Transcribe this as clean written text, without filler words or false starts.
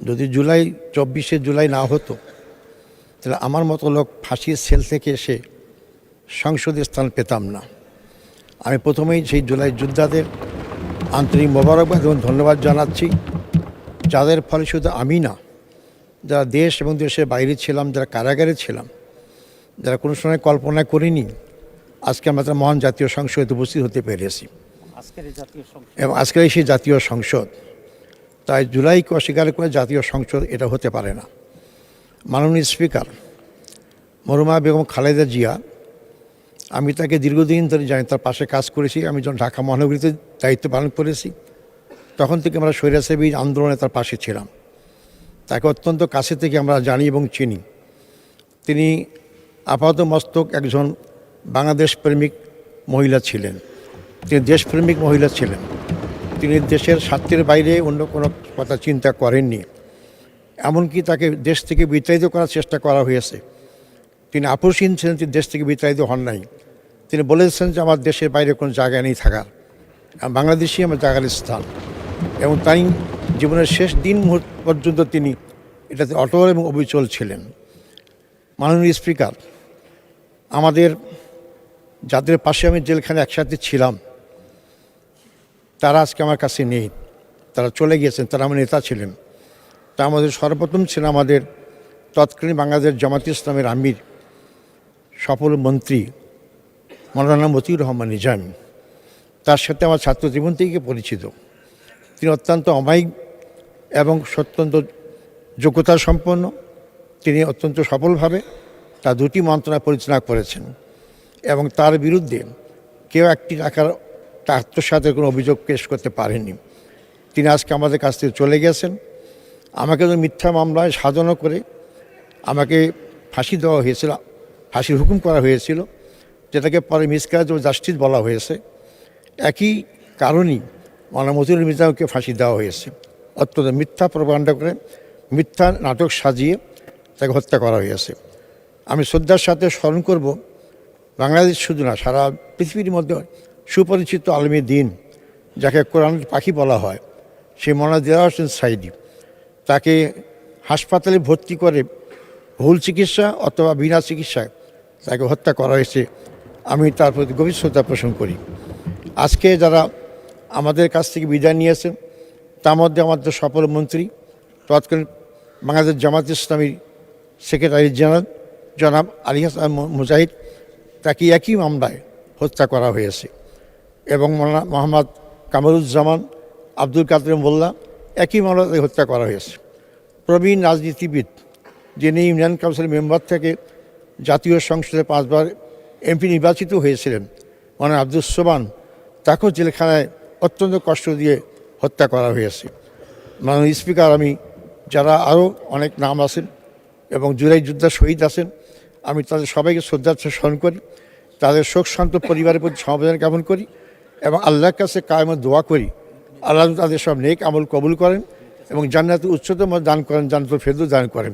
যদি 24শে জুলাই না হতো তাহলে আমার মতো লোক ফাঁসির সেল থেকে এসে সংসদে স্থান পেতাম না। আমি প্রথমেই সেই জুলাই যোদ্ধাদের আন্তরিক মোবারকবাদ এবং ধন্যবাদ জানাচ্ছি, যাদের ফলে শুধু আমি না, যারা দেশ এবং দেশের বাইরে ছিলাম, যারা কারাগারে ছিলাম, যারা কোনো সময় কল্পনা করিনি, আজকে আমরা তার মহান জাতীয় সংসদে উপস্থিত হতে পেরেছি। এবং আজকের সেই জাতীয় সংসদ, তাই জুলাইকে অস্বীকার করে জাতীয় সংসদ এটা হতে পারে না। মাননীয় স্পিকার মরহুমা বেগম খালেদা জিয়া, আমি তাকে দীর্ঘদিন ধরে জানি, তার পাশে কাজ করেছি। আমি যখন ঢাকা মহানগরীতে দায়িত্ব পালন করেছি, তখন থেকে আমরা স্বৈরাচারী আন্দোলনে তার পাশে ছিলাম। তাকে অত্যন্ত কাছে থেকে আমরা জানি এবং চিনি। তিনি আপাতমস্তক একজন বাংলাদেশ প্রেমিক মহিলা ছিলেন, তিনি দেশপ্রেমিক মহিলা ছিলেন। তিনি দেশের স্বার্থের বাইরে অন্য কোনো কথা চিন্তা করেননি। এমনকি তাকে দেশ থেকে বিতাড়িত করার চেষ্টা করা হয়েছে, তিনি আপোষহীন ছিলেন, তিনি দেশ থেকে বিতাড়িত হন নাই। তিনি বলেছেন যে আমার দেশের বাইরে কোনো জায়গা নেই থাকার, বাংলাদেশই আমার জায়গার স্থান। এবং তাই জীবনের শেষ দিন মুহূর্ত পর্যন্ত তিনি এটাতে অটল এবং অবিচল ছিলেন। মাননীয় স্পিকার, আমাদের যাদের পাশে আমি জেলখানে একসাথে ছিলাম, তারা আজকে আমার কাছে নেই, তারা চলে গিয়েছেন, তারা আমার নেতা ছিলেন। তা আমাদের সর্বপ্রথম ছিলেন আমাদের তৎকালীন বাংলাদেশ জামাত ইসলামের আমির, সফল মন্ত্রী মৌলানা মতিউর রহমান নিজামী। তার সাথে আমার ছাত্র জীবন থেকে পরিচিত। তিনি অত্যন্ত অমায়িক এবং অত্যন্ত যোগ্যতা সম্পন্ন। তিনি অত্যন্ত সফলভাবে তার দুটি মন্ত্রণালয় পরিচালনা করেছেন এবং তার বিরুদ্ধে কেউ একটি টাকার আত্মসাতের কোনো অভিযোগ পেশ করতে পারেননি। তিনি আজকে আমাদের কাছ থেকে চলে গেছেন। আমাকে তো মিথ্যা মামলায় সাজানো করে আমাকে ফাঁসি দেওয়া হয়েছিল, ফাঁসির হুকুম করা হয়েছিল, যেটাকে পরে মিসক্যারেজ অফ জাস্টিস বলা হয়েছে। একই কারণেই মৌলানা মতিউর নিজামীকে ফাঁসি দেওয়া হয়েছে। অত্যন্ত মিথ্যা প্রপাগান্ডা করে, মিথ্যা নাটক সাজিয়ে তাকে হত্যা করা হয়েছে। আমি শ্রদ্ধার সাথে স্মরণ করব, বাংলাদেশ শুধু না, সারা পৃথিবীর মধ্যে সুপরিচিত আলমী দিন, যাকে কোরআনের পাখি বলা হয়, সেই মৌলানা দেওয়ার হোসেন সাইদি, তাকে হাসপাতালে ভর্তি করে ভুল চিকিৎসা অথবা বিনা চিকিৎসায় তাকে হত্যা করা হয়েছে। আমি তার প্রতি গভীর শ্রদ্ধা পোষণ করি। আজকে যারা আমাদের কাছ থেকে বিদায় নিয়েছেন, তার মধ্যে আমাদের সফল মন্ত্রী তৎকালীন বাংলাদেশ জামাত ইসলামীর সেক্রেটারি জেনারেল জনাব আলী হাসান মুজাহিদ, তাকে একই মামলায় হত্যা করা হয়েছে। এবং মোহাম্মদ কামরুজ্জামান আব্দুল কাদের মোল্লা, একই মামলায় হত্যা করা হয়েছে। প্রবীণ রাজনীতিবিদ, যিনি ইউনিয়ন কাউন্সিল মেম্বার থেকে জাতীয় সংসদে 5 বার এমপি নির্বাচিত হয়েছিলেন, মানে আব্দুল সোবান, তাকেও জেলখানায় অত্যন্ত কষ্ট দিয়ে হত্যা করা হয়েছে। মাননীয় স্পিকার, আমি যারা আরও অনেক নাম আছেন এবং জুলাই যোদ্ধা শহীদ আছেন, আমি তাদের সবাইকে শ্রদ্ধার সাথে স্মরণ করি, তাদের শোকশান্ত পরিবারের প্রতি সমবেদনা জ্ঞাপন করি এবং আল্লাহর কাছে কায়েমত দোয়া করি আল্লাহ তাদের সব নেক আমল কবুল করেন এবং জান্নাতের উচ্চতম দান করেন, জান্নাতুল ফেরদৌস দান করেন।